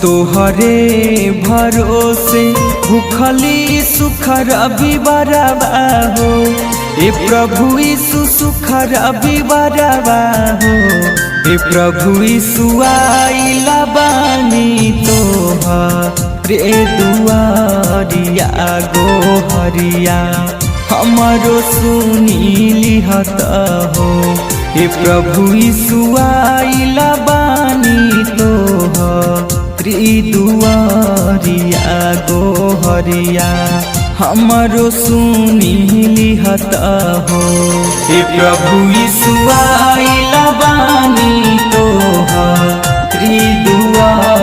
तोहरे भरोसे भूखली सुखर बिबरवा हो। ए प्रभु यीशु सुखर बिबरवा हो। ए प्रभु यीशु आइला बानी तोहरे दुआरिया गोहरिया हमारो सुनी लिहत हो। ए प्रभु यीशु आइला बानी तोहरे दुआरिया गोहरिया हमारो सुनी लिहत हो। ए प्रभु यीशु आइला बानी तोहरे दुआरिया